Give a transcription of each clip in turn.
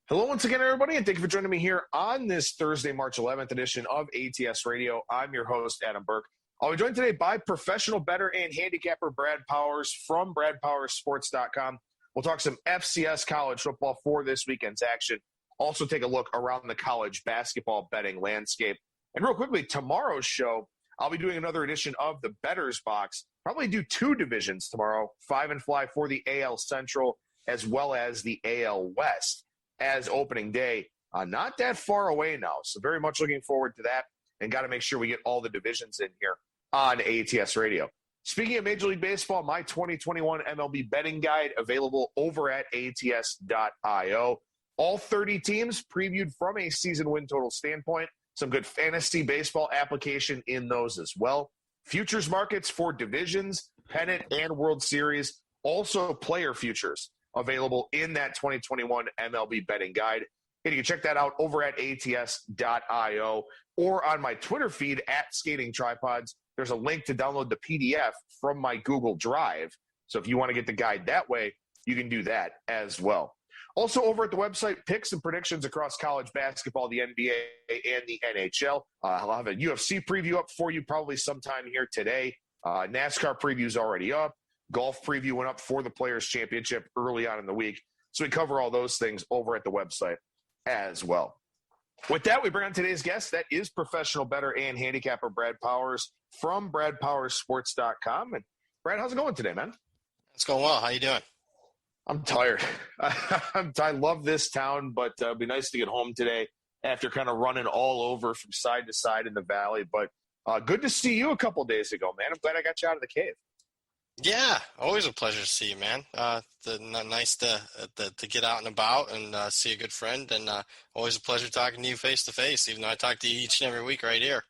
Hello once again, everybody, and thank you for joining me here on this Thursday, March 11th edition of ATS Radio. I'm your host, Adam Burke. I'll be joined today by professional bettor and handicapper Brad Powers from bradpowersports.com. We'll talk some FCS college football for this weekend's action. Also take a look around the college basketball betting landscape. And real quickly, tomorrow's show, I'll be doing another edition of the Bettor's Box. Probably do two divisions tomorrow, 5 and Fly for the AL Central as well as the AL West as opening day. Not that far away now, so very much looking forward to that, and got to make sure we get all the divisions in here on ATS Radio. Speaking of Major League Baseball, my 2021 MLB betting guide available over at ats.io. All 30 teams previewed from a season win total standpoint. Some good fantasy baseball application in those as well. Futures markets for divisions, pennant, and World Series. Also player futures available in that 2021 MLB betting guide. And you can check that out over at ats.io or on my Twitter feed at Skating Tripods. There's a link to download the PDF from my Google Drive. So if you want to get the guide that way, you can do that as well. Also over at the website, picks and predictions across college basketball, the NBA, and the NHL. I'll have a UFC preview up for you probably sometime here today. NASCAR preview's already up. Golf preview went up for the Players' Championship early on in the week. So we cover all those things over at the website as well. With that, we bring on today's guest. That is professional bettor and handicapper Brad Powers from bradpowersports.com. And Brad, how's it going today, man? It's going well. How you doing? I'm tired. I love this town, but it'd be nice to get home today after kind of running all over from side to side in the valley. But good to see you a couple days ago, man. I'm glad I got you out of the cave. Yeah, always a pleasure to see you, man. Nice to get out and about and see a good friend, and always a pleasure talking to you face to face, even though I talk to you each and every week right here.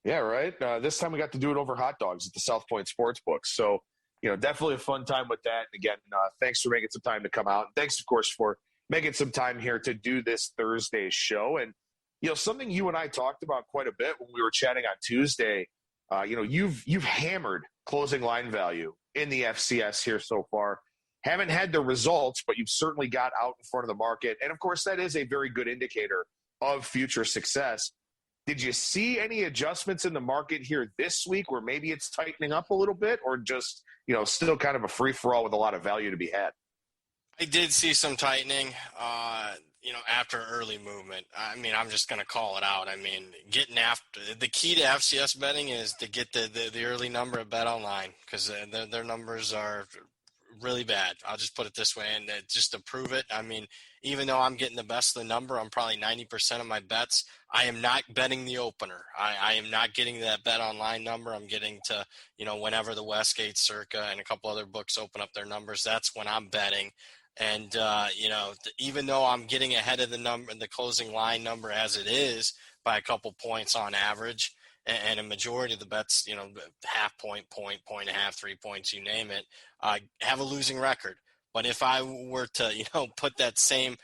Yeah, right. This time we got to do it over hot dogs at the South Point Sportsbook. So, definitely a fun time with that. And again, thanks for making some time to come out. And thanks, of course, for making some time here to do this Thursday show. And, something you and I talked about quite a bit when we were chatting on Tuesday, you've hammered closing line value in the FCS here so far. Haven't had the results, but you've certainly got out in front of the market. And, of course, that is a very good indicator of future success. Did you see any adjustments in the market here this week where maybe it's tightening up a little bit, or just, still kind of a free-for-all with a lot of value to be had? I did see some tightening, after early movement. I mean, I'm just going to call it out. I mean, getting after – the key to FCS betting is to get the early number at BetOnline, because their numbers are really bad. I'll just put it this way, and just to prove it, I mean, even though I'm getting the best of the number, I'm probably 90% of my bets, I am not betting the opener. I am not getting that BetOnline number. I'm getting to, whenever the Westgate Circa and a couple other books open up their numbers, that's when I'm betting. And, even though I'm getting ahead of the closing line number as it is by a couple points on average, and a majority of the bets, half point and a half, 3 points, you name it, have a losing record. But if I were to, put that same,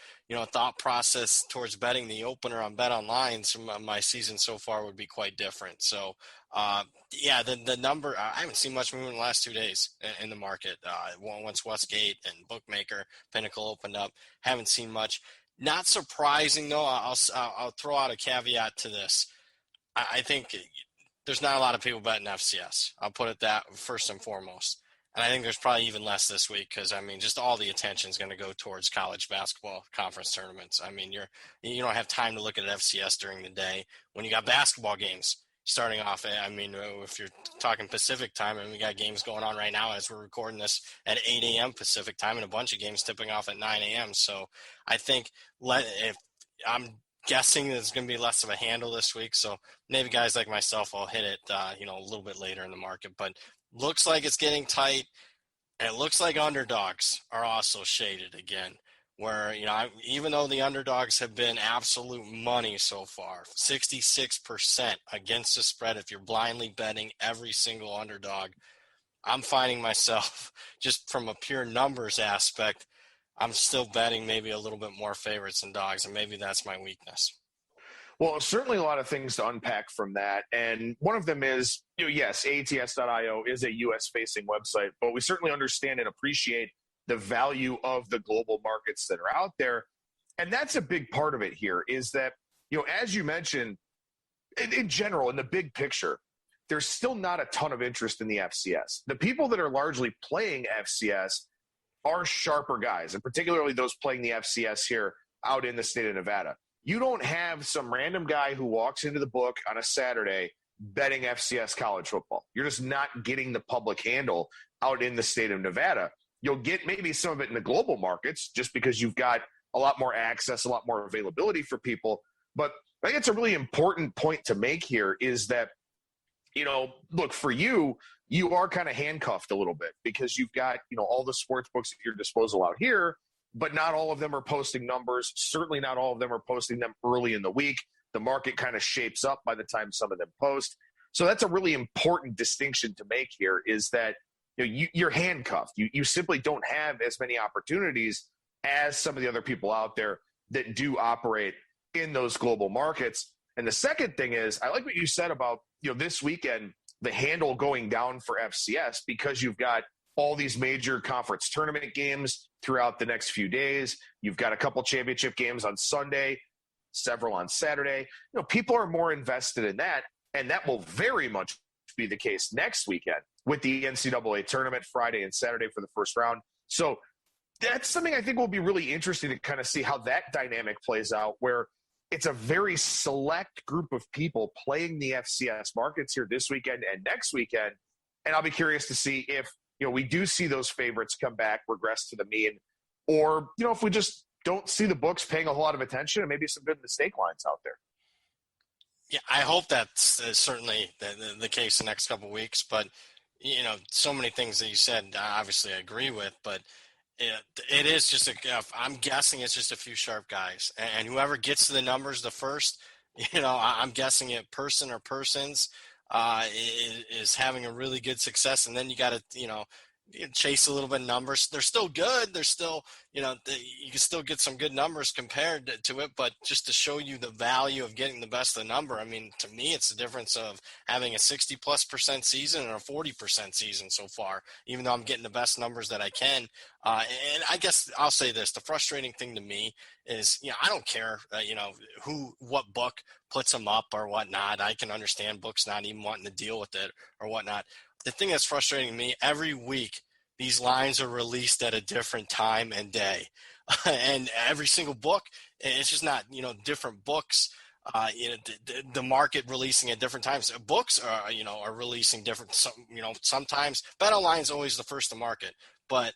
thought process towards betting the opener on BetOnline, my season so far would be quite different. So, the number, I haven't seen much movement in the last 2 days in the market. Once Westgate and Bookmaker, Pinnacle opened up, haven't seen much. Not surprising, though. I'll throw out a caveat to this. I think there's not a lot of people betting FCS. I'll put it that first and foremost. And I think there's probably even less this week because, I mean, just all the attention is going to go towards college basketball conference tournaments. I mean, you don't have time to look at FCS during the day when you got basketball games starting off. I mean, if you're talking Pacific time, and we got games going on right now as we're recording this at 8 a.m. Pacific time and a bunch of games tipping off at 9 a.m. So I think if I'm guessing there's going to be less of a handle this week. So maybe guys like myself will hit it, a little bit later in the market. But looks like it's getting tight, and it looks like underdogs are also shaded again, where, even though the underdogs have been absolute money so far, 66% against the spread if you're blindly betting every single underdog, I'm finding myself, just from a pure numbers aspect, I'm still betting maybe a little bit more favorites than dogs, and maybe that's my weakness. Well, certainly a lot of things to unpack from that. And one of them is, yes, ATS.io is a U.S.-facing website, but we certainly understand and appreciate the value of the global markets that are out there. And that's a big part of it here is that, as you mentioned, in general, in the big picture, there's still not a ton of interest in the FCS. The people that are largely playing FCS are sharper guys, and particularly those playing the FCS here out in the state of Nevada. You don't have some random guy who walks into the book on a Saturday betting FCS college football. You're just not getting the public handle out in the state of Nevada. You'll get maybe some of it in the global markets just because you've got a lot more access, a lot more availability for people. But I think it's a really important point to make here is that, look, for you are kind of handcuffed a little bit because you've got, all the sports books at your disposal out here, but not all of them are posting numbers. Certainly not all of them are posting them early in the week. The market kind of shapes up by the time some of them post. So that's a really important distinction to make here is that you're handcuffed. You simply don't have as many opportunities as some of the other people out there that do operate in those global markets. And the second thing is, I like what you said about, this weekend, the handle going down for FCS because you've got all these major conference tournament games throughout the next few days. You've got a couple championship games on Sunday, several on Saturday. People are more invested in that, and that will very much be the case next weekend with the NCAA tournament Friday and Saturday for the first round. So that's something I think will be really interesting to kind of see how that dynamic plays out, where it's a very select group of people playing the FCS markets here this weekend and next weekend. And I'll be curious to see if, we do see those favorites come back, regress to the mean, or, if we just don't see the books paying a whole lot of attention and maybe some good mistake lines out there. Yeah, I hope that's certainly the case the next couple of weeks. But, so many things that you said, obviously I agree with, but it is just I'm guessing it's just a few sharp guys, and whoever gets to the numbers the first, I'm guessing it person or persons is having a really good success. And then you got to, chase a little bit of numbers. They're still good. They're still, you can still get some good numbers compared to it, but just to show you the value of getting the best of the number. I mean, to me, it's the difference of having a 60+% season and a 40% season so far, even though I'm getting the best numbers that I can. And I guess I'll say this, the frustrating thing to me is, I don't care, what book puts them up or whatnot. I can understand books not even wanting to deal with it or whatnot. The thing that's frustrating to me, every week, these lines are released at a different time and day. And every single book, it's just not, different books, the market releasing at different times. Books are releasing different, sometimes BetOnline is always the first to market, but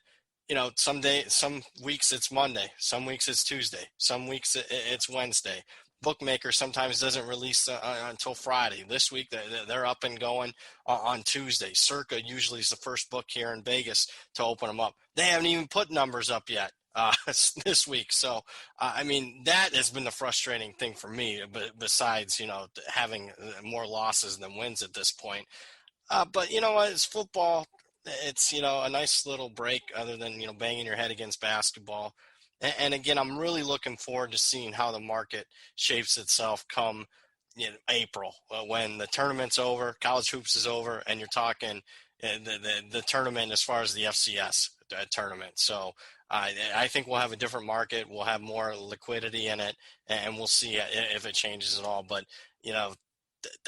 some weeks it's Monday, some weeks it's Tuesday, some weeks it's Wednesday. Bookmaker sometimes doesn't release until Friday. This week, they're up and going on Tuesday. Circa usually is the first book here in Vegas to open them up. They haven't even put numbers up yet this week. So, that has been the frustrating thing for me, besides, having more losses than wins at this point. But you know what? It's football. It's, a nice little break other than, banging your head against basketball. And again, I'm really looking forward to seeing how the market shapes itself come April, when the tournament's over, college hoops is over, and you're talking the tournament as far as the FCS tournament. So I think we'll have a different market. We'll have more liquidity in it, and we'll see if it changes at all. But,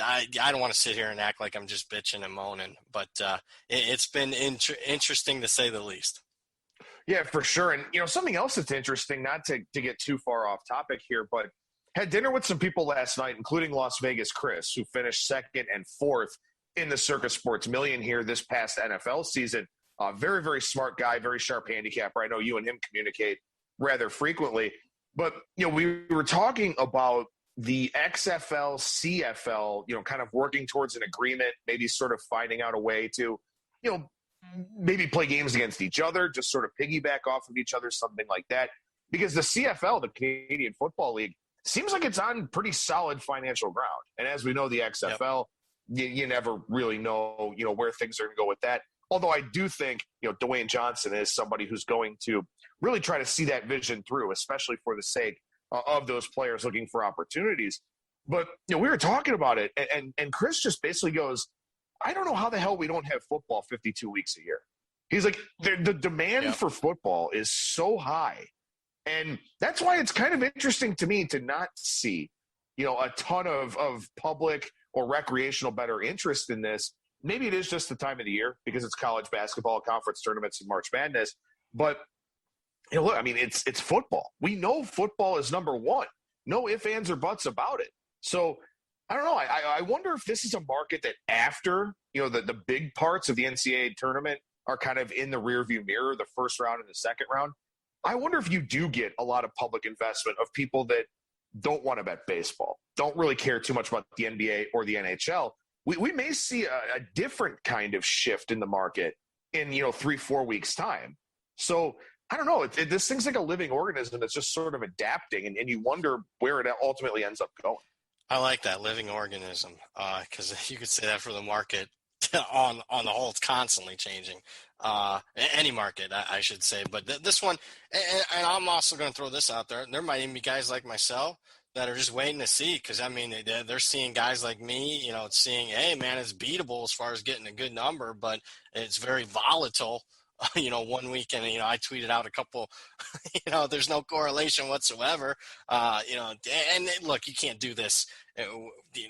I don't want to sit here and act like I'm just bitching and moaning, but it's been interesting to say the least. Yeah, for sure. And, something else that's interesting, not to get too far off topic here, but had dinner with some people last night, including Las Vegas Chris, who finished second and fourth in the Circus Sports Million here this past NFL season. Very, very smart guy, very sharp handicapper. I know you and him communicate rather frequently. But, we were talking about the XFL, CFL, kind of working towards an agreement, maybe sort of finding out a way to, maybe play games against each other, just sort of piggyback off of each other, something like that. Because the CFL, the Canadian Football League, seems like it's on pretty solid financial ground. And as we know, the XFL, you never really know, where things are going to go with that. Although I do think, Dwayne Johnson is somebody who's going to really try to see that vision through, especially for the sake of those players looking for opportunities. But, we were talking about it, and Chris just basically goes, I don't know how the hell we don't have football 52 weeks a year. He's like, the demand for football is so high. And that's why it's kind of interesting to me to not see, a ton of public or recreational bettor interest in this. Maybe it is just the time of the year because it's college basketball, conference tournaments, and March Madness. But, look, I mean, it's football. We know football is number one. No ifs, ands, or buts about it. So, I don't know. I wonder if this is a market that after, the big parts of the NCAA tournament are kind of in the rearview mirror, the first round and the second round. I wonder if you do get a lot of public investment of people that don't want to bet baseball, don't really care too much about the NBA or the NHL. We may see a different kind of shift in the market in, 3-4 weeks' time. So I don't know. This thing's like a living organism that's just sort of adapting, and you wonder where it ultimately ends up going. I like that, living organism, because you could say that for the market on the whole. It's constantly changing. Any market, I should say. But this one, and I'm also going to throw this out there. There might even be guys like myself that are just waiting to see, because, I mean, they're seeing guys like me, seeing, hey, man, it's beatable as far as getting a good number, but it's very volatile. 1 week, and, I tweeted out a couple, there's no correlation whatsoever, and look, you can't do this.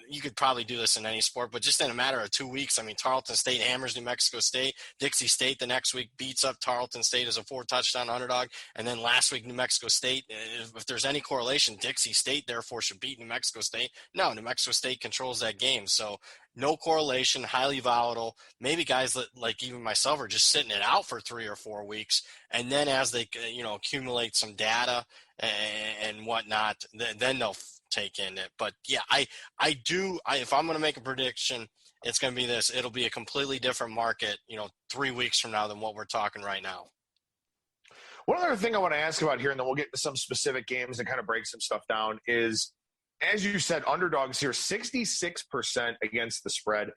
You could probably do this in any sport, but just in a matter of 2 weeks, I mean, Tarleton State hammers New Mexico State. Dixie State the next week beats up Tarleton State as a 4-touchdown underdog. And then last week, New Mexico State, if there's any correlation, Dixie State therefore should beat New Mexico State. No, New Mexico State controls that game. So no correlation, highly volatile. Maybe guys like even myself are just sitting it out for 3 or 4 weeks. And then as they, accumulate some data and whatnot, then they'll take in it. But yeah, if I'm going to make a prediction, it's going to be this. It'll be a completely different market, 3 weeks from now than what we're talking right now. One other thing I want to ask about here, and then we'll get to some specific games and kind of break some stuff down, is, as you said, underdogs here, 66% against the spread.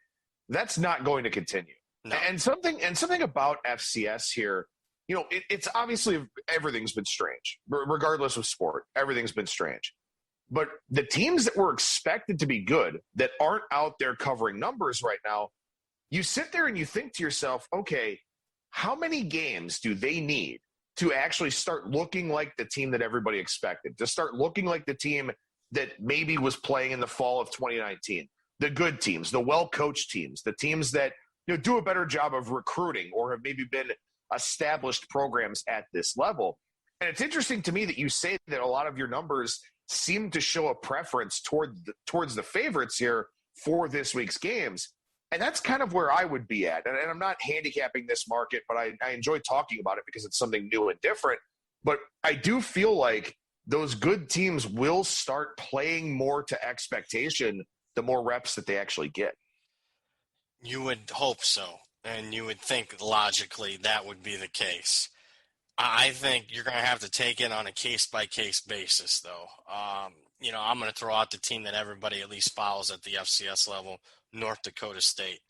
That's not going to continue. No. And something about FCS here, it's obviously everything's been strange, regardless of sport. Everything's been strange. But the teams that were expected to be good that aren't out there covering numbers right now, you sit there and you think to yourself, okay, how many games do they need to actually start looking like the team that everybody expected, to start looking like the team that maybe was playing in the fall of 2019, the good teams, the well-coached teams, the teams that do a better job of recruiting or have maybe been established programs at this level. And it's interesting to me that you say that a lot of your numbers seem to show a preference towards the favorites here for this week's games. And that's kind of where I would be at. And I'm not handicapping this market, but I enjoy talking about it because it's something new and different. But I do feel like those good teams will start playing more to expectation the more reps that they actually get. You would hope so. And you would think logically that would be the case. I think you're going to have to take it on a case-by-case basis, though. I'm going to throw out the team that everybody at least follows at the FCS level, North Dakota State.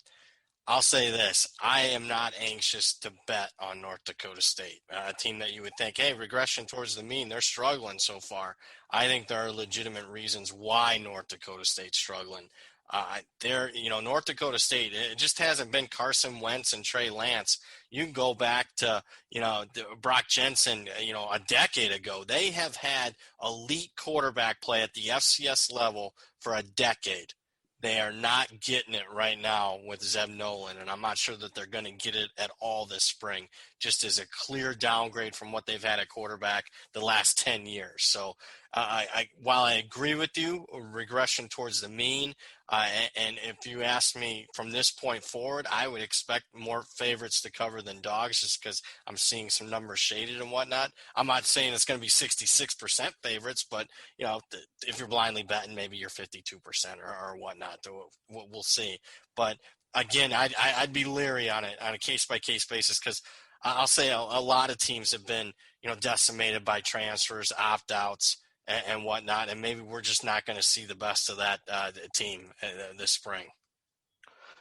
I'll say this. I am not anxious to bet on North Dakota State, a team that you would think, hey, regression towards the mean, they're struggling so far. I think there are legitimate reasons why North Dakota State's struggling. North Dakota State, it just hasn't been Carson Wentz and Trey Lance. You can go back to, Brock Jensen, a decade ago. They have had elite quarterback play at the FCS level for a decade. They are not getting it right now with Zeb Nolan, and I'm not sure that they're going to get it at all this spring, just as a clear downgrade from what they've had at quarterback the last 10 years. So while I agree with you, regression towards the mean, and if you ask me from this point forward, I would expect more favorites to cover than dogs just because I'm seeing some numbers shaded and whatnot. I'm not saying it's going to be 66% favorites, but, if you're blindly betting, maybe you're 52% or whatnot. We'll see. But, again, I'd be leery on it on a case-by-case basis because I'll say a lot of teams have been, decimated by transfers, opt-outs, and whatnot, and maybe we're just not going to see the best of that team this spring.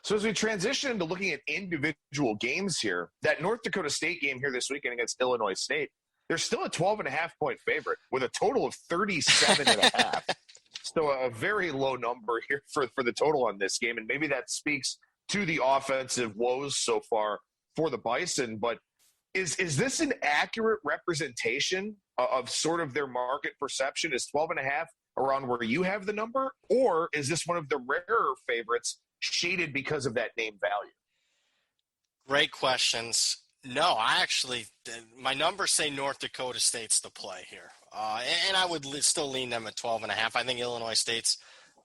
So as we transition into looking at individual games here, that North Dakota State game here this weekend against Illinois State, they're still a 12.5-point favorite with a total of 37.5. So a very low number here for the total on this game, and maybe that speaks to the offensive woes so far for the Bison. But is this an accurate representation of sort of their market perception? Is 12.5 around where you have the number, or is this one of the rarer favorites shaded because of that name value? Great questions. No, my numbers say North Dakota State's the play here. And I would still lean them at 12.5. I think Illinois State's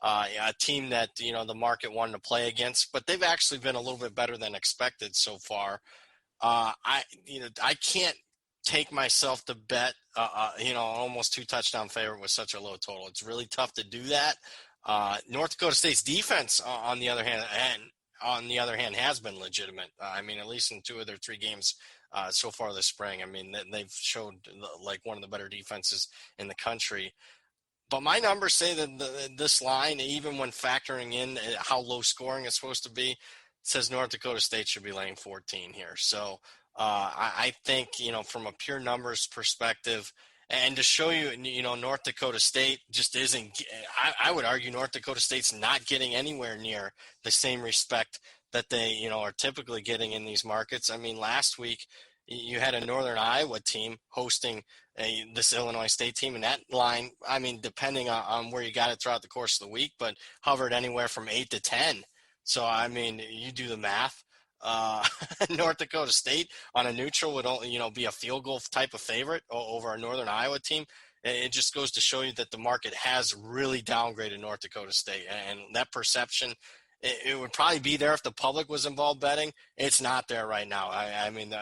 a team that, the market wanted to play against, but they've actually been a little bit better than expected so far. I can't take myself to bet, almost 2 touchdown favorite with such a low total. It's really tough to do that. North Dakota State's defense, on the other hand, has been legitimate. At least in 2 of their 3 games so far this spring. They've showed like one of the better defenses in the country. But my numbers say that this line, even when factoring in how low scoring it's supposed to be, says North Dakota State should be laying 14 here. So I think, from a pure numbers perspective, and to show you, North Dakota State just isn't – I would argue North Dakota State's not getting anywhere near the same respect that they, are typically getting in these markets. Last week you had a Northern Iowa team hosting this Illinois State team, and that line, depending on where you got it throughout the course of the week, but hovered anywhere from 8 to 10. So, you do the math. North Dakota State on a neutral would only, be a field goal type of favorite over a Northern Iowa team. It just goes to show you that the market has really downgraded North Dakota State, and that perception, it would probably be there if the public was involved betting. It's not there right now.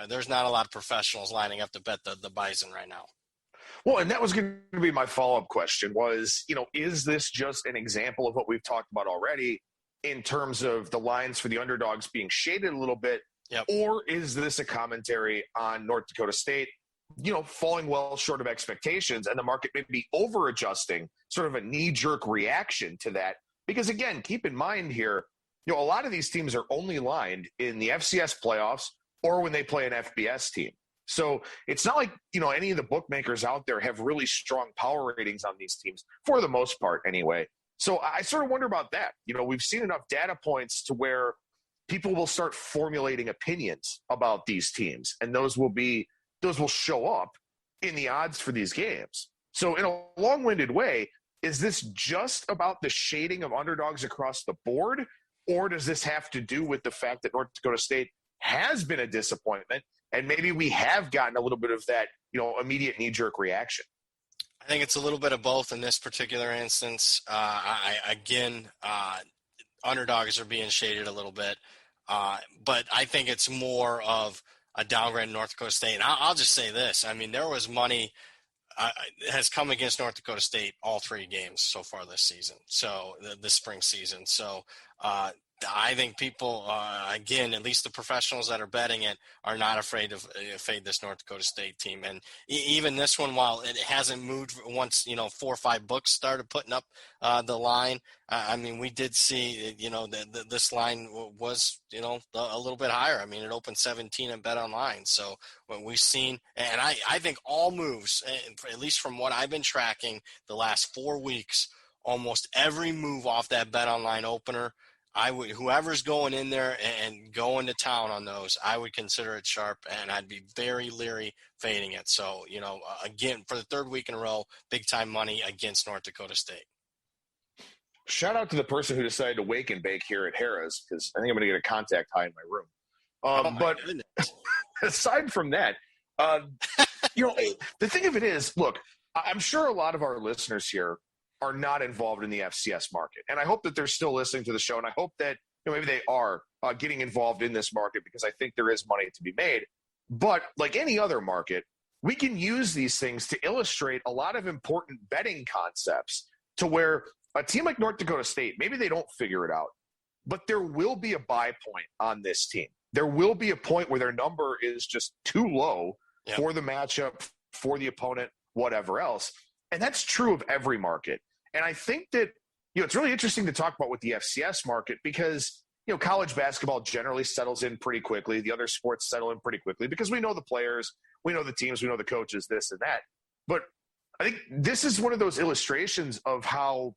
There's not a lot of professionals lining up to bet the Bison right now. Well, and that was going to be my follow-up question was, is this just an example of what we've talked about already in terms of the lines for the underdogs being shaded a little bit? Yep. Or is this a commentary on North Dakota State, falling well short of expectations and the market may be over-adjusting, sort of a knee-jerk reaction to that? Because, again, keep in mind here, a lot of these teams are only lined in the FCS playoffs or when they play an FBS team. So it's not like, any of the bookmakers out there have really strong power ratings on these teams, for the most part anyway. So I sort of wonder about that. We've seen enough data points to where people will start formulating opinions about these teams, and those will show up in the odds for these games. So in a long-winded way, is this just about the shading of underdogs across the board, or does this have to do with the fact that North Dakota State has been a disappointment and maybe we have gotten a little bit of that, immediate knee-jerk reaction? I think it's a little bit of both in this particular instance. Underdogs are being shaded a little bit, but I think it's more of a downgrade in North Dakota State. And I'll just say this. There was money has come against North Dakota State all 3 games so far this season, so this spring season. So I think people, again, at least the professionals that are betting it, are not afraid to fade this North Dakota State team. And even this one, while it hasn't moved once, 4 or 5 books started putting up the line, we did see, this line was, a little bit higher. It opened 17 at Bet Online. So what we've seen, and I think all moves, at least from what I've been tracking the last 4 weeks, almost every move off that Bet Online opener, whoever's going in there and going to town on those, I would consider it sharp, and I'd be very leery fading it. So, again, for the 3rd week in a row, big time money against North Dakota State. Shout out to the person who decided to wake and bake here at Harrah's, because I think I'm going to get a contact high in my room. But aside from that, the thing of it is, look, I'm sure a lot of our listeners here are not involved in the FCS market. And I hope that they're still listening to the show. And I hope that maybe they are getting involved in this market, because I think there is money to be made. But like any other market, we can use these things to illustrate a lot of important betting concepts to where a team like North Dakota State, maybe they don't figure it out, but there will be a buy point on this team. There will be a point where their number is just too low for the matchup, for the opponent, whatever else. And that's true of every market. And I think that, it's really interesting to talk about with the FCS market, because, college basketball generally settles in pretty quickly. The other sports settle in pretty quickly because we know the players, we know the teams, we know the coaches, this and that. But I think this is one of those illustrations of how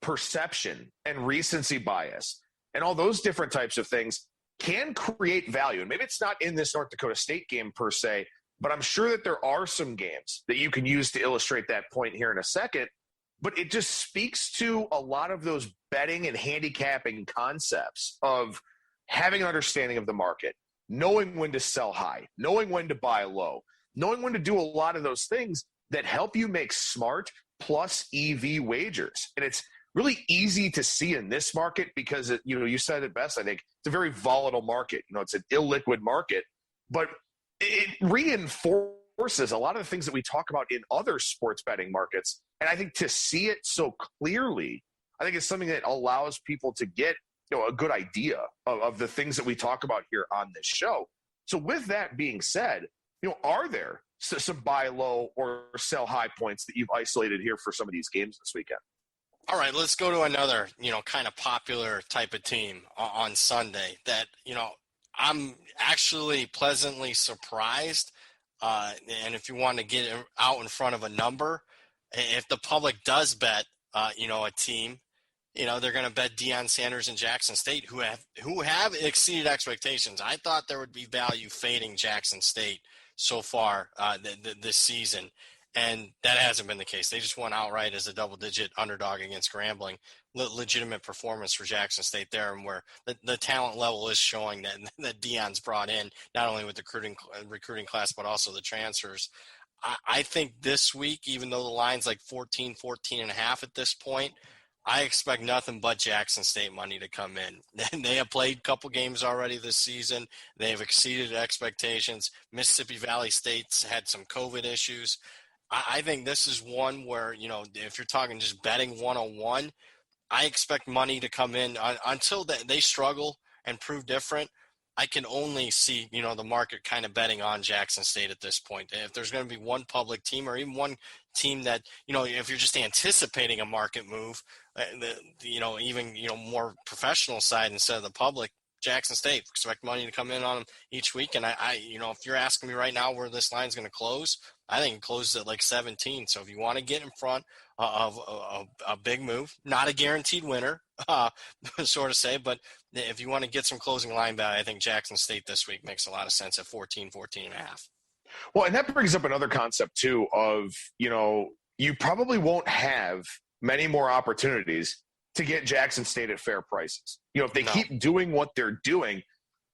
perception and recency bias and all those different types of things can create value. And maybe it's not in this North Dakota State game per se, but I'm sure that there are some games that you can use to illustrate that point here in a second. But it just speaks to a lot of those betting and handicapping concepts of having an understanding of the market, knowing when to sell high, knowing when to buy low, knowing when to do a lot of those things that help you make smart plus EV wagers. And it's really easy to see in this market because, you said it best, I think. It's a very volatile market. It's an illiquid market, but it reinforces a lot of the things that we talk about in other sports betting markets. And I think to see it so clearly, I think it's something that allows people to get a good idea of the things that we talk about here on this show. So with that being said, are there some buy low or sell high points that you've isolated here for some of these games this weekend? All right, let's go to another, kind of popular type of team on Sunday that, I'm actually pleasantly surprised. And if you want to get out in front of a number, if the public does bet, a team, they're going to bet Deion Sanders and Jackson State, who have exceeded expectations. I thought there would be value fading Jackson State so far this season, and that hasn't been the case. They just won outright as a double-digit underdog against Grambling. Legitimate performance for Jackson State there, and where the talent level is showing that Deion's brought in, not only with the recruiting class, but also the transfers. I think this week, even though the line's like 14 and a half at this point, I expect nothing but Jackson State money to come in. They have played a couple games already this season. They have exceeded expectations. Mississippi Valley State's had some COVID issues. I think this is one where, if you're talking just betting 101, I expect money to come in until they struggle and prove different. I can only see, the market kind of betting on Jackson State at this point. If there's going to be one public team or even one team that, if you're just anticipating a market move, even more professional side instead of the public, Jackson State, expect money to come in on them each week. And if you're asking me right now where this line's going to close, I think it closes at like 17. So if you want to get in front of a big move, not a guaranteed winner, sort of say, but if you want to get some closing line value, I think Jackson State this week makes a lot of sense at 14 and a half. Well, and that brings up another concept too of, you probably won't have many more opportunities to get Jackson State at fair prices. If they keep doing what they're doing,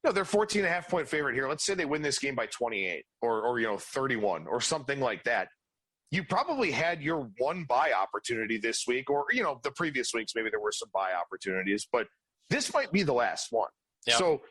they're 14.5 point favorite here. Let's say they win this game by 28 or 31 or something like that. You probably had your one buy opportunity this week, or, the previous weeks, maybe there were some buy opportunities, but this might be the last one. Yep. So,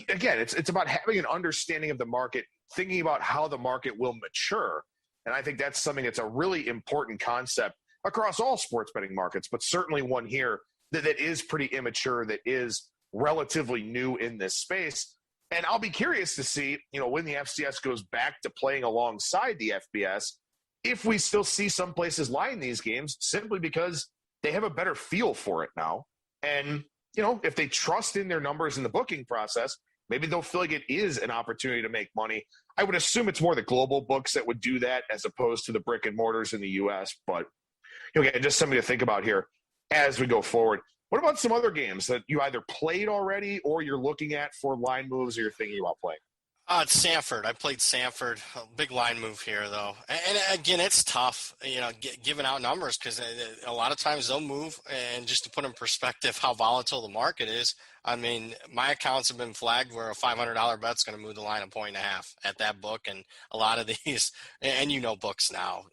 again, it's about having an understanding of the market, thinking about how the market will mature. And I think that's something that's a really important concept across all sports betting markets, but certainly one here that is pretty immature, that is relatively new in this space. And I'll be curious to see, when the FCS goes back to playing alongside the FBS, if we still see some places line these games simply because they have a better feel for it now. And, if they trust in their numbers in the booking process, maybe they'll feel like it is an opportunity to make money. I would assume it's more the global books that would do that as opposed to the brick and mortars in the U.S. But, again, just something to think about here as we go forward. What about some other games that you either played already or you're looking at for line moves or you're thinking about playing? It's Samford. I played Samford. Big line move here, though. And again, it's tough, giving out numbers because a lot of times they'll move. And just to put in perspective how volatile the market is, I mean, my accounts have been flagged where a $500 bet's going to move the line 1.5 points at that book. And a lot of these, and books now,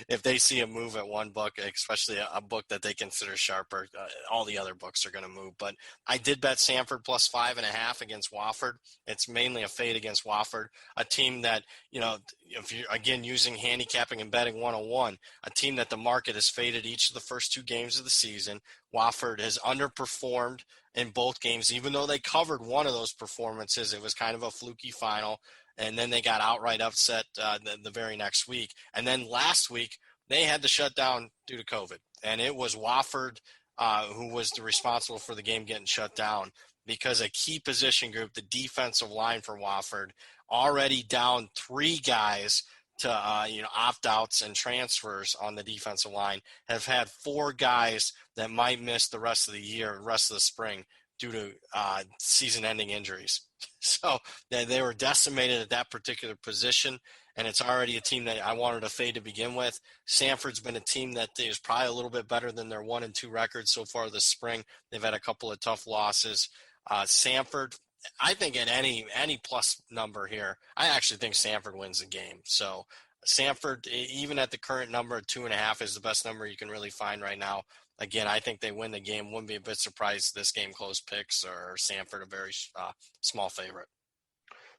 if they see a move at one book, especially a book that they consider sharper, all the other books are going to move. But I did bet Samford plus 5.5 against Wofford. It's mainly a fade against Wofford, a team that, if you're, again, using handicapping and betting 101, a team that the market has faded each of the first two games of the season. Wofford has underperformed in both games, even though they covered one of those performances. It was kind of a fluky final. And then they got outright upset the very next week. And then last week, they had to shut down due to COVID. And it was Wofford who was responsible for the game getting shut down because a key position group, the defensive line for Wofford, already down 3 guys to opt-outs and transfers on the defensive line, have had 4 guys that might miss the rest of the year, rest of the spring due to season-ending injuries. So they were decimated at that particular position, and it's already a team that I wanted to fade to begin with. Samford's been a team that is probably a little bit better than their 1-2 record so far this spring. They've had a couple of tough losses. Samford, I think at any plus number here, I actually think Samford wins the game. So Samford, even at the current number of 2.5, is the best number you can really find right now. Again, I think they win the game. Wouldn't be a bit surprised this game close picks or Samford a very small favorite.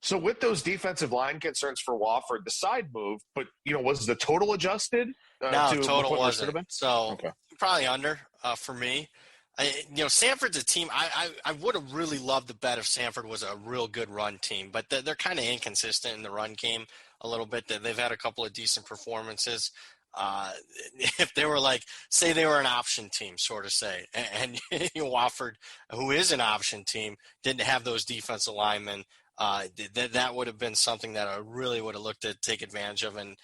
So with those defensive line concerns for Wofford, the side moved, but was the total adjusted? No, total wasn't. So okay. Probably under for me. Samford's a team I would have really loved to bet if Samford was a real good run team, but they're kind of inconsistent in the run game a little bit. They've had a couple of decent performances. If they were say they were an option team, sort of say, and Wofford, who is an option team, didn't have those defensive linemen, that would have been something that I really would have looked to take advantage of. And,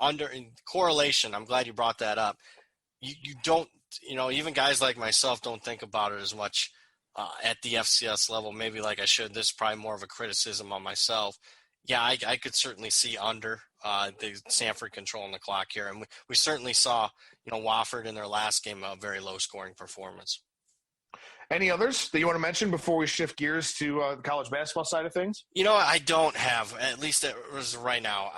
under in correlation, I'm glad you brought that up. You don't, even guys like myself don't think about it as much at the FCS level, maybe like I should. This is probably more of a criticism on myself. Yeah, I could certainly see under the Samford controlling the clock here. And we certainly saw, Wofford in their last game, a very low-scoring performance. Any others that you want to mention before we shift gears to the college basketball side of things? I don't have, at least it was right now.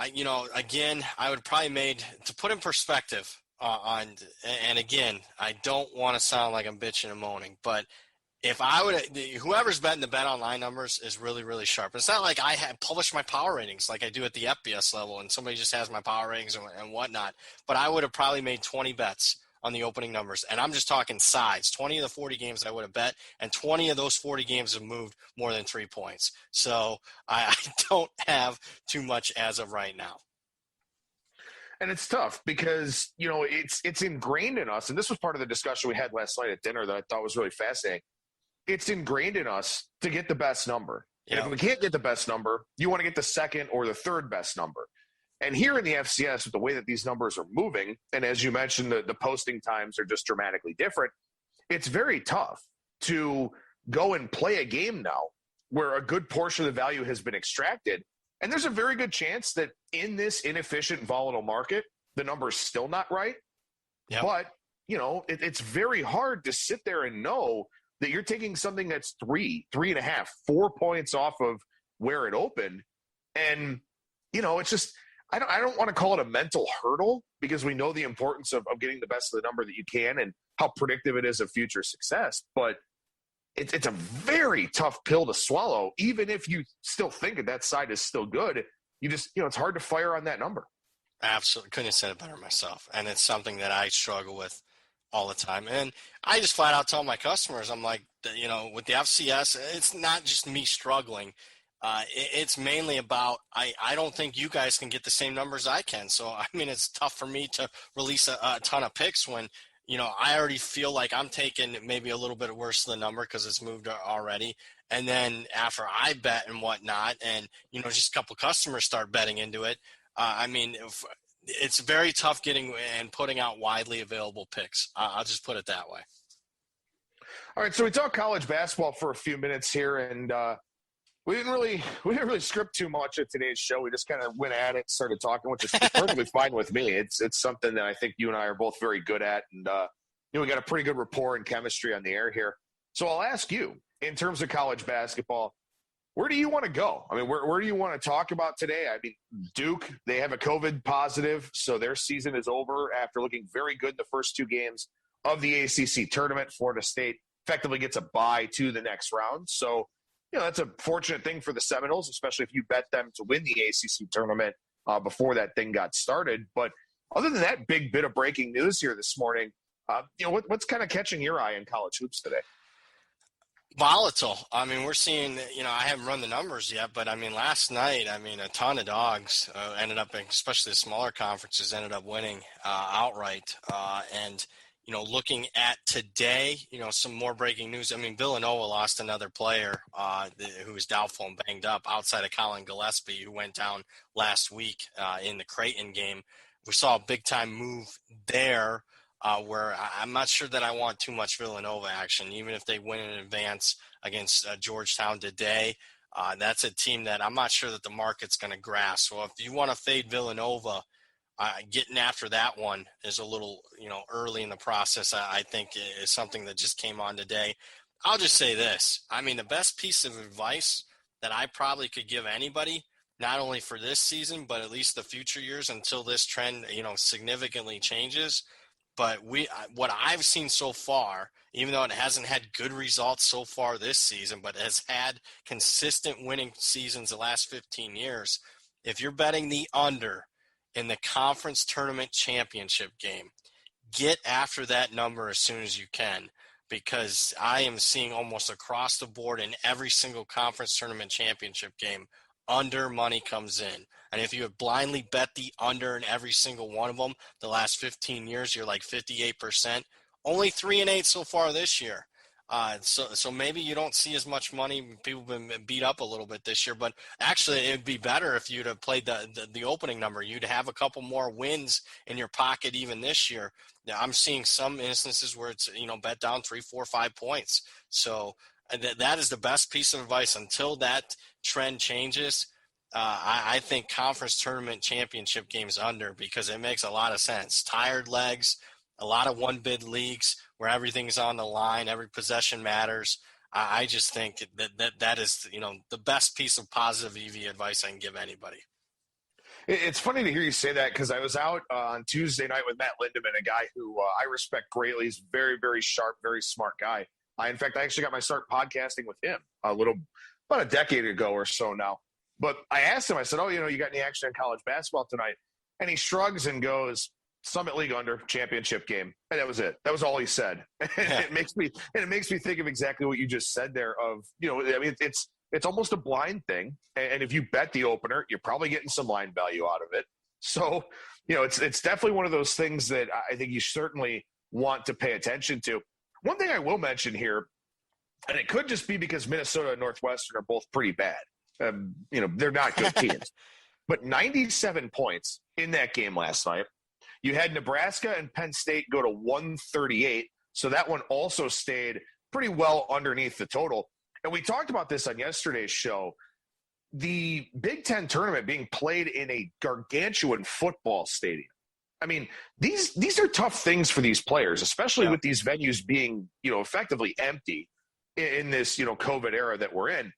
Again, I would probably to put in perspective and again, I don't want to sound like I'm bitching and moaning, but if I would, whoever's betting the bet online numbers is really, really sharp. It's not like I had published my power ratings like I do at the FBS level and somebody just has my power ratings and whatnot. But I would have probably made 20 bets on the opening numbers. And I'm just talking sides. 20 of the 40 games I would have bet, and 20 of those 40 games have moved more than 3 points. So I don't have too much as of right now. And it's tough because, it's ingrained in us. And this was part of the discussion we had last night at dinner that I thought was really fascinating. It's ingrained in us to get the best number. Yeah. And if we can't get the best number, you want to get the second or the third best number. And here in the FCS, with the way that these numbers are moving, and as you mentioned, the posting times are just dramatically different, it's very tough to go and play a game now where a good portion of the value has been extracted. And there's a very good chance that in this inefficient, volatile market, the number's still not right. Yep. But, it's very hard to sit there and know that you're taking something that's 3.5, 4 points off of where it opened. And, it's just, I don't want to call it a mental hurdle because we know the importance of getting the best of the number that you can and how predictive it is of future success. But it's a very tough pill to swallow, even if you still think that side is still good. You just, it's hard to fire on that number. Absolutely. Couldn't have said it better myself. And it's something that I struggle with all the time. And I just flat out tell my customers, I'm like, with the FCS, it's not just me struggling. It's mainly about, I don't think you guys can get the same numbers I can. So, it's tough for me to release a ton of picks when, I already feel like I'm taking maybe a little bit worse than the number because it's moved already. And then after I bet and whatnot, and, just a couple customers start betting into it, it's very tough getting and putting out widely available picks. I'll just put it that way. All right, so we talked college basketball for a few minutes here, and we didn't really script too much of today's show. We just kind of went at it, started talking, which is perfectly fine with me. It's something that I think you and I are both very good at, and we got a pretty good rapport and chemistry on the air here. So I'll ask you, in terms of college basketball, where do you want to go? Where do you want to talk about today? Duke, they have a COVID positive, so their season is over after looking very good in the first 2 games of the ACC tournament. Florida State effectively gets a bye to the next round. So, that's a fortunate thing for the Seminoles, especially if you bet them to win the ACC tournament before that thing got started. But other than that big bit of breaking news here this morning, what's kind of catching your eye in college hoops today? Volatile. We're seeing, I haven't run the numbers yet, but last night, a ton of dogs ended up, especially the smaller conferences, ended up winning outright. And, looking at today, some more breaking news. Villanova lost another player who was doubtful and banged up outside of Colin Gillespie, who went down last week in the Creighton game. We saw a big-time move there. where I'm not sure that I want too much Villanova action, even if they win in advance against Georgetown today. That's a team that I'm not sure that the market's going to grasp. So if you want to fade Villanova, getting after that one is a little, early in the process. I think is something that just came on today. I'll just say this. I mean, the best piece of advice that I probably could give anybody, not only for this season, but at least the future years until this trend, significantly changes. But what I've seen so far, even though it hasn't had good results so far this season, but has had consistent winning seasons the last 15 years, if you're betting the under in the conference tournament championship game, get after that number as soon as you can, because I am seeing almost across the board in every single conference tournament championship game, under money comes in. And if you have blindly bet the under in every single one of them the last 15 years, you're like 58%. Only 3-8 so far this year. So maybe you don't see as much money. People have been beat up a little bit this year, but actually it would be better if you'd have played the opening number. You'd have a couple more wins in your pocket even this year. Now, I'm seeing some instances where it's, bet down 3, 4, 5 points. So that is the best piece of advice until that trend changes. I think conference tournament championship games under, because it makes a lot of sense. Tired legs, a lot of one-bid leagues where everything's on the line, every possession matters. I just think that is, the best piece of positive EV advice I can give anybody. It's funny to hear you say that, because I was out on Tuesday night with Matt Lindemann, a guy who I respect greatly. He's a very, very sharp, very smart guy. In fact, I actually got my start podcasting with him about a decade ago or so now. But I asked him, I said, you got any action on college basketball tonight? And he shrugs and goes, Summit League under, championship game. And that was it. That was all he said. It makes me think of exactly what you just said there of, it's almost a blind thing. And if you bet the opener, you're probably getting some line value out of it. So, it's definitely one of those things that I think you certainly want to pay attention to. One thing I will mention here, and it could just be because Minnesota and Northwestern are both pretty bad. They're not good teams. But 97 points in that game last night. You had Nebraska and Penn State go to 138, so that one also stayed pretty well underneath the total. And we talked about this on yesterday's show. The Big Ten tournament being played in a gargantuan football stadium. I mean, these are tough things for these players, especially with these venues being, effectively empty in this, COVID era that we're in.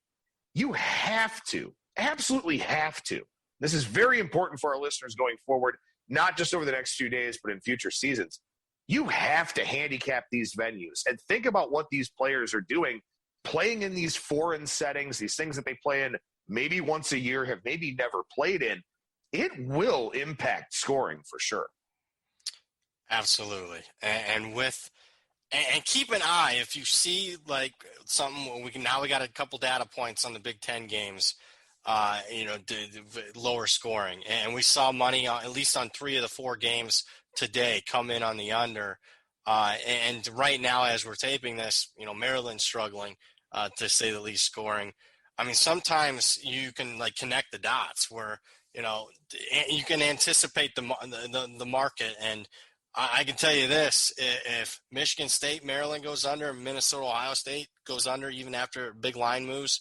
You have to, absolutely have to. This is very important for our listeners going forward, not just over the next few days, but in future seasons. You have to handicap these venues and think about what these players are doing, playing in these foreign settings, these things that they play in maybe once a year, have maybe never played in. It will impact scoring for sure. Absolutely. And keep an eye if you see like something. We got a couple data points on the Big Ten games, the lower scoring, and we saw money at least on 3 of the 4 games today come in on the under. And right now, as we're taping this, Maryland's struggling to say the least scoring. I mean, sometimes you can like connect the dots where you can anticipate the market. And I can tell you this: if Michigan State, Maryland goes under, and Minnesota, Ohio State goes under, even after big line moves,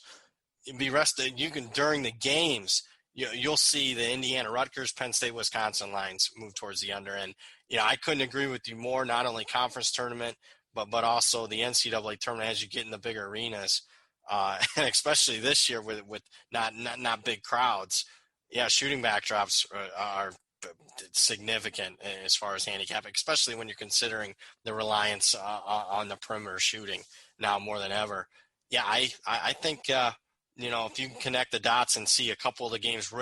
be rested. You can during the games, you'll see the Indiana, Rutgers, Penn State, Wisconsin lines move towards the under. And I couldn't agree with you more. Not only conference tournament, but also the NCAA tournament as you get in the bigger arenas, and especially this year with not big crowds. Yeah, shooting backdrops are significant as far as handicapping, especially when you're considering the reliance on the perimeter shooting now more than ever. Yeah, I think if you can connect the dots and see a couple of the games,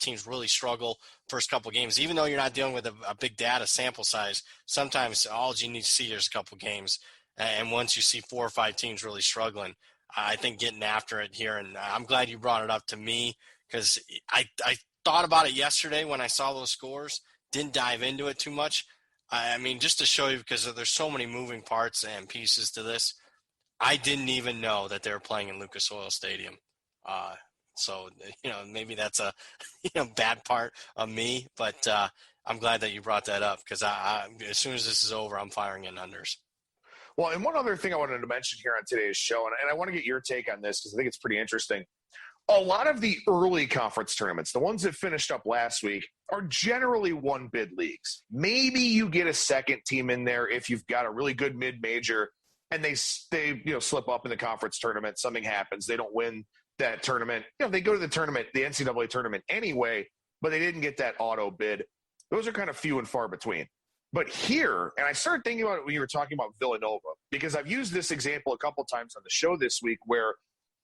teams really struggle first couple of games, even though you're not dealing with a big data sample size. Sometimes all you need to see is a couple games, and once you see 4 or 5 teams really struggling, I think getting after it here. And I'm glad you brought it up to me, because I thought about it yesterday when I saw those scores, didn't dive into it too much. I mean, just to show you, because there's so many moving parts and pieces to this, I didn't even know that they were playing in Lucas Oil Stadium. So maybe that's a bad part of me, but I'm glad that you brought that up because I as soon as this is over, I'm firing in unders. Well, and one other thing I wanted to mention here on today's show, and I want to get your take on this because I think it's pretty interesting. A lot of the early conference tournaments, the ones that finished up last week, are generally one bid leagues. Maybe you get a second team in there if you've got a really good mid-major and they slip up in the conference tournament. Something happens. They don't win that tournament. They go to the tournament, the NCAA tournament anyway, but they didn't get that auto bid. Those are kind of few and far between. But here, and I started thinking about it when you were talking about Villanova, because I've used this example a couple times on the show this week where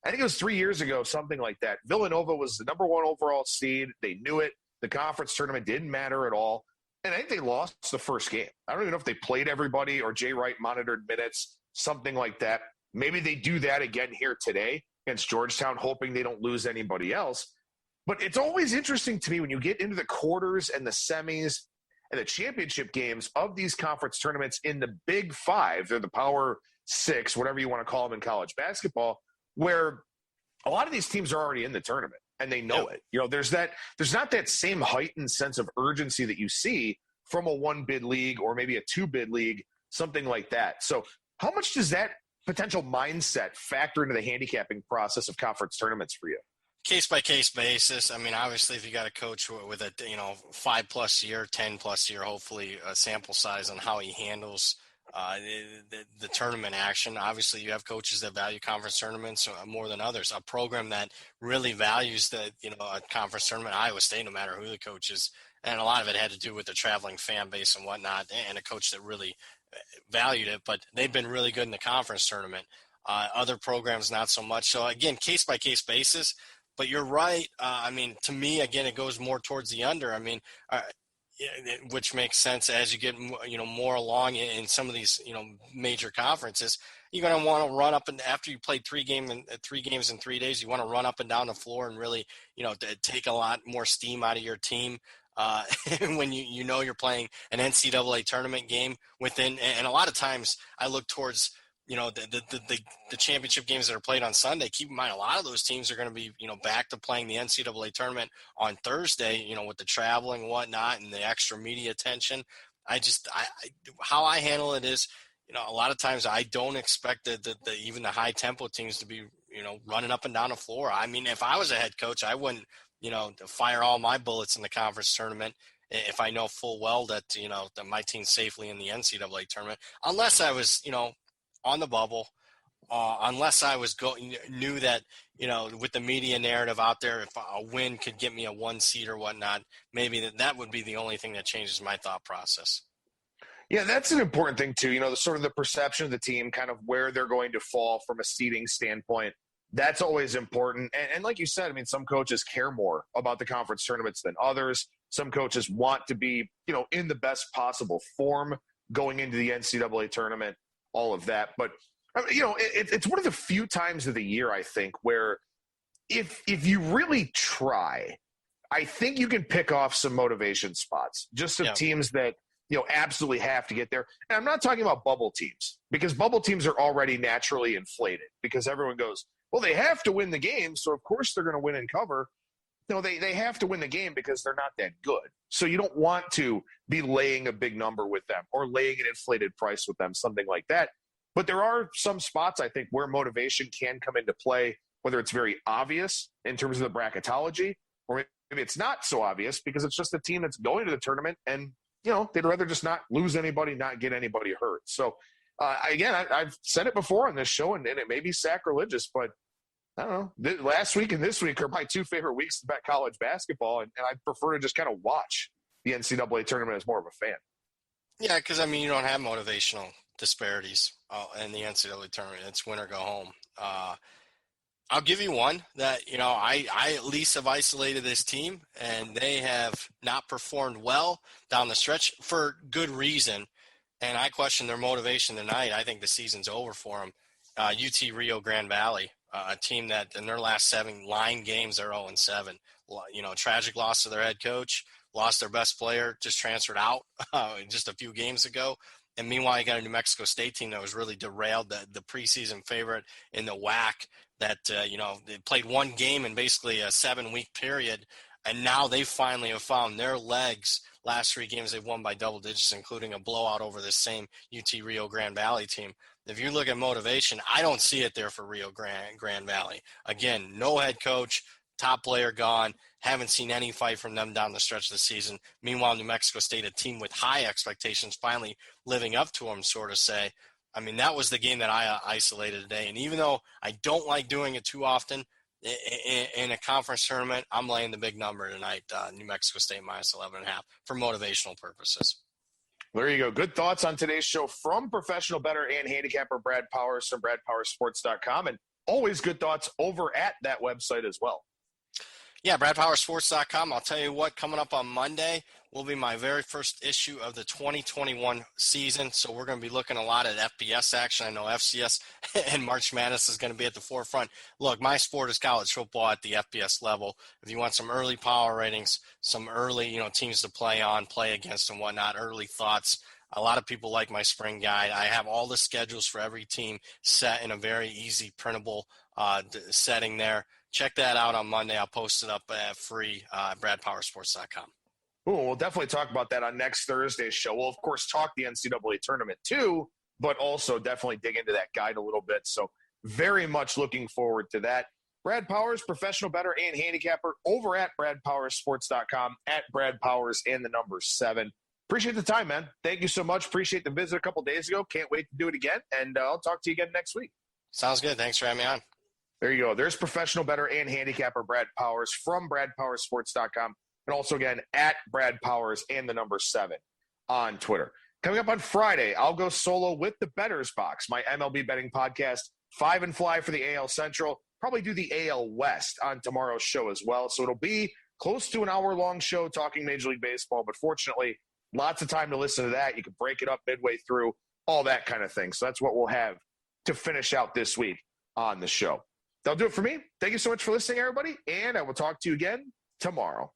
I think it was 3 years ago, something like that. Villanova was the number one overall seed. They knew it. The conference tournament didn't matter at all. And I think they lost the first game. I don't even know if they played everybody or Jay Wright monitored minutes, something like that. Maybe they do that again here today against Georgetown, hoping they don't lose anybody else. But it's always interesting to me when you get into the quarters and the semis and the championship games of these conference tournaments in the Big Five, they're the Power Six, whatever you want to call them in college basketball, where a lot of these teams are already in the tournament and they know it. There's not that same heightened sense of urgency that you see from a one bid league or maybe a two bid league, something like that. So how much does that potential mindset factor into the handicapping process of conference tournaments for you? Case by case basis. I mean, obviously, if you got a coach with a 5+ year, 10+ year, hopefully a sample size on how he handles the tournament action. Obviously, you have coaches that value conference tournaments more than others. A program that really values a conference tournament, Iowa State, no matter who the coach is, and a lot of it had to do with the traveling fan base and whatnot, and a coach that really valued it. But they've been really good in the conference tournament. Other programs, not so much. So again, case by case basis. But you're right. I mean, to me, again, it goes more towards the under. I mean, which makes sense as you get more along in some of these major conferences. You're going to want to run up, and after you played 3 games in 3 days, you want to run up and down the floor and really take a lot more steam out of your team. When you're playing an NCAA tournament game within, and a lot of times I look towards the championship games that are played on Sunday. Keep in mind, a lot of those teams are going to be, back to playing the NCAA tournament on Thursday, with the traveling and whatnot and the extra media attention. How I handle it is, a lot of times I don't expect even the high tempo teams to be, running up and down the floor. I mean, if I was a head coach, I wouldn't, fire all my bullets in the conference tournament if I know full well that, that my team's safely in the NCAA tournament, unless I was, on the bubble, unless I knew that, with the media narrative out there, if a win could get me a 1 seed or whatnot, maybe that would be the only thing that changes my thought process. Yeah, that's an important thing too. The sort of the perception of the team, kind of where they're going to fall from a seeding standpoint. That's always important. And like you said, I mean, some coaches care more about the conference tournaments than others. Some coaches want to be, in the best possible form going into the NCAA tournament. All of that. But, it's one of the few times of the year, I think, where if you really try, I think you can pick off some motivation spots, just of teams that, absolutely have to get there. And I'm not talking about bubble teams, because bubble teams are already naturally inflated because everyone goes, well, they have to win the game, so of course they're going to win and cover. No, they have to win the game because they're not that good. So you don't want to be laying a big number with them or laying an inflated price with them, something like that. But there are some spots, I think, where motivation can come into play, whether it's very obvious in terms of the bracketology, or maybe it's not so obvious because it's just a team that's going to the tournament and, they'd rather just not lose anybody, not get anybody hurt. So, again, I've said it before on this show, and it may be sacrilegious, but I don't know. Last week and this week are my 2 favorite weeks to bet college basketball, and I prefer to just kind of watch the NCAA tournament as more of a fan. Yeah, because, I mean, you don't have motivational disparities in the NCAA tournament. It's win or go home. I'll give you one that, I at least have isolated this team, and they have not performed well down the stretch for good reason, and I question their motivation tonight. I think the season's over for them. UT Rio Grande Valley. A team that in their last 7 line games, they're 0-7. Tragic loss to their head coach, lost their best player, just transferred out just a few games ago. And meanwhile, you got a New Mexico State team that was really derailed, the preseason favorite in the WAC that, they played 1 game in basically a 7-week period And now they finally have found their legs. Last 3 games they've won by double digits, including a blowout over the same UT Rio Grande Valley team. If you look at motivation, I don't see it there for Rio Grande Valley. Again, no head coach, top player gone. Haven't seen any fight from them down the stretch of the season. Meanwhile, New Mexico State, a team with high expectations, finally living up to them, sort of say. I mean, that was the game that I isolated today. And even though I don't like doing it too often in a conference tournament, I'm laying the big number tonight, New Mexico State minus 11.5 for motivational purposes. There you go. Good thoughts on today's show from professional bettor and handicapper Brad Powers from bradpowersports.com. And always good thoughts over at that website as well. Yeah, bradpowersports.com. I'll tell you what, coming up on Monday will be my very first issue of the 2021 season. So we're going to be looking a lot at FBS action. I know FCS and March Madness is going to be at the forefront. Look, my sport is college football at the FBS level. If you want some early power ratings, some early, teams to play on, play against and whatnot, early thoughts. A lot of people like my spring guide. I have all the schedules for every team set in a very easy printable setting there. Check that out on Monday. I'll post it up free at bradpowersports.com. Ooh, we'll definitely talk about that on next Thursday's show. We'll, of course, talk the NCAA tournament too, but also definitely dig into that guide a little bit. So very much looking forward to that. Brad Powers, professional bettor and handicapper over at bradpowersports.com, at Brad Powers and the number 7. Appreciate the time, man. Thank you so much. Appreciate the visit a couple days ago. Can't wait to do it again, and I'll talk to you again next week. Sounds good. Thanks for having me on. There you go. There's professional bettor and handicapper Brad Powers from bradpowersports.com. And also, again, at Brad Powers and the number 7 on Twitter. Coming up on Friday, I'll go solo with the Bettors Box, my MLB betting podcast. 5 and fly for the AL Central. Probably do the AL West on tomorrow's show as well. So it'll be close to an hour-long show talking Major League Baseball. But fortunately, lots of time to listen to that. You can break it up midway through, all that kind of thing. So that's what we'll have to finish out this week on the show. That'll do it for me. Thank you so much for listening, everybody. And I will talk to you again tomorrow.